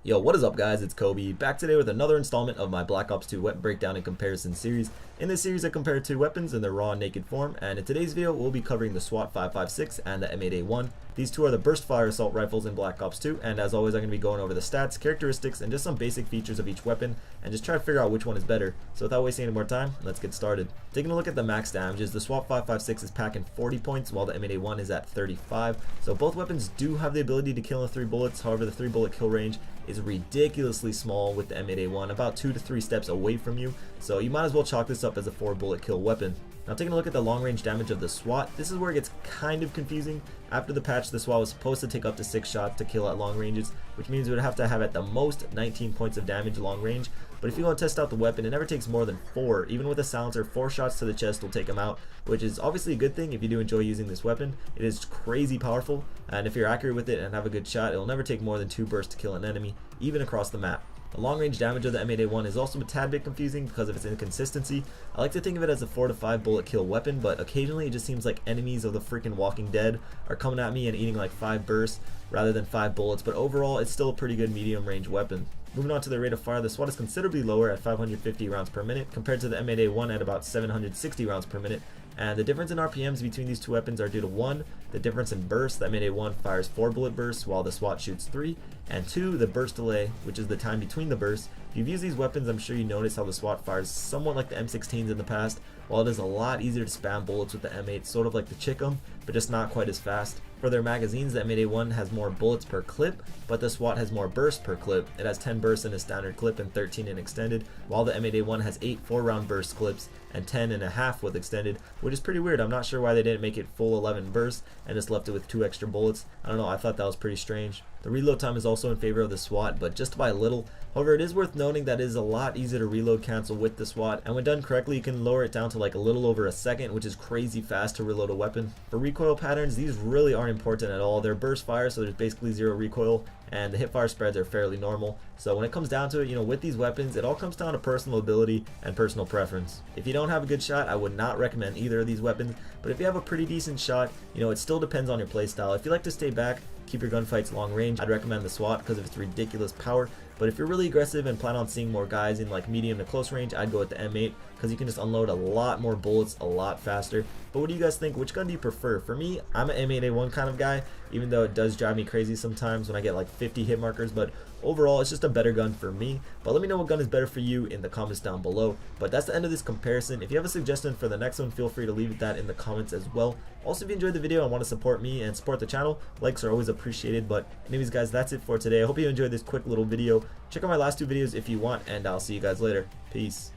Yo, what is up guys, it's Kobe, back today with another installment of my Black Ops 2 weapon breakdown and comparison series. In this series I compare two weapons in their raw and naked form, and in today's video we'll be covering the SWAT 5.56 and the M8A1. These two are the burst fire assault rifles in Black Ops 2, and as always I'm going to be going over the stats, characteristics, and just some basic features of each weapon, and just try to figure out which one is better. So without wasting any more time, let's get started. Taking a look at the max damages, the SWAT 5.56 is packing 40 points while the M8A1 is at 35. So both weapons do have the ability to kill in 3 bullets, however the 3 bullet kill range is ridiculously small with the M8A1, about 2 to 3 steps away from you, so you might as well chalk this up as a 4 bullet kill weapon. Now taking a look at the long range damage of the SWAT, this is where it gets kind of confusing. After the patch, the SWAT was supposed to take up to 6 shots to kill at long ranges, which means it would have to have at the most 19 points of damage long range. But if you want to test out the weapon, it never takes more than 4. Even with a silencer, 4 shots to the chest will take him out, which is obviously a good thing if you do enjoy using this weapon. It is crazy powerful, and if you're accurate with it and have a good shot, it will never take more than 2 bursts to kill an enemy, even across the map. The long range damage of the M8A1 is also a tad bit confusing because of its inconsistency. I like to think of it as a 4 to 5 bullet kill weapon, but occasionally it just seems like enemies of the freaking Walking Dead are coming at me and eating like 5 bursts rather than 5 bullets, but overall it's still a pretty good medium range weapon. Moving on to the rate of fire, the SWAT is considerably lower at 550 rounds per minute compared to the M8A1 at about 760 rounds per minute. And the difference in RPMs between these two weapons are due to 1, the difference in burst. The M8A1 fires 4 bullet bursts while the SWAT shoots 3, and 2, the burst delay, which is the time between the bursts. If you've used these weapons, I'm sure you notice how the SWAT fires somewhat like the M16s in the past. While it is a lot easier to spam bullets with the M8, sort of like the Chickum, but just not quite as fast. For their magazines, the M8A1 has more bullets per clip, but the SWAT has more bursts per clip. It has 10 bursts in a standard clip and 13 in extended, while the M8A1 has 8 4-round burst clips and 10.5 with extended, which is pretty weird. I'm not sure why they didn't make it full 11 bursts and just left it with 2 extra bullets. I don't know, I thought that was pretty strange. The reload time is also in favor of the SWAT, but just by a little. However, it is worth noting that it is a lot easier to reload cancel with the SWAT, and when done correctly you can lower it down to like a little over a second, which is crazy fast to reload a weapon. For recoil patterns, these really aren't important at all. They're burst fire, so there's basically 0 recoil, and the hip fire spreads are fairly normal. So when it comes down to it, with these weapons, it all comes down to personal ability and personal preference. If you don't have a good shot, I would not recommend either of these weapons, but if you have a pretty decent shot, it still depends on your playstyle. If you like to stay back, keep your gunfights long range, I'd recommend the SWAT because of its ridiculous power. But if you're really aggressive and plan on seeing more guys in like medium to close range, I'd go with the M8 because you can just unload a lot more bullets a lot faster. But what do you guys think? Which gun do you prefer? For me, I'm an M8A1 kind of guy, even though it does drive me crazy sometimes when I get like 50 hit markers, but overall it's just a better gun for me. But let me know what gun is better for you in the comments down below. But that's the end of this comparison. If you have a suggestion for the next one, feel free to leave that in the comments as well. Also, if you enjoyed the video and want to support me and support the channel, likes are always appreciated. But anyways guys, that's it for today. I hope you enjoyed this quick little video. Check out my last 2 videos if you want, and I'll see you guys later. Peace.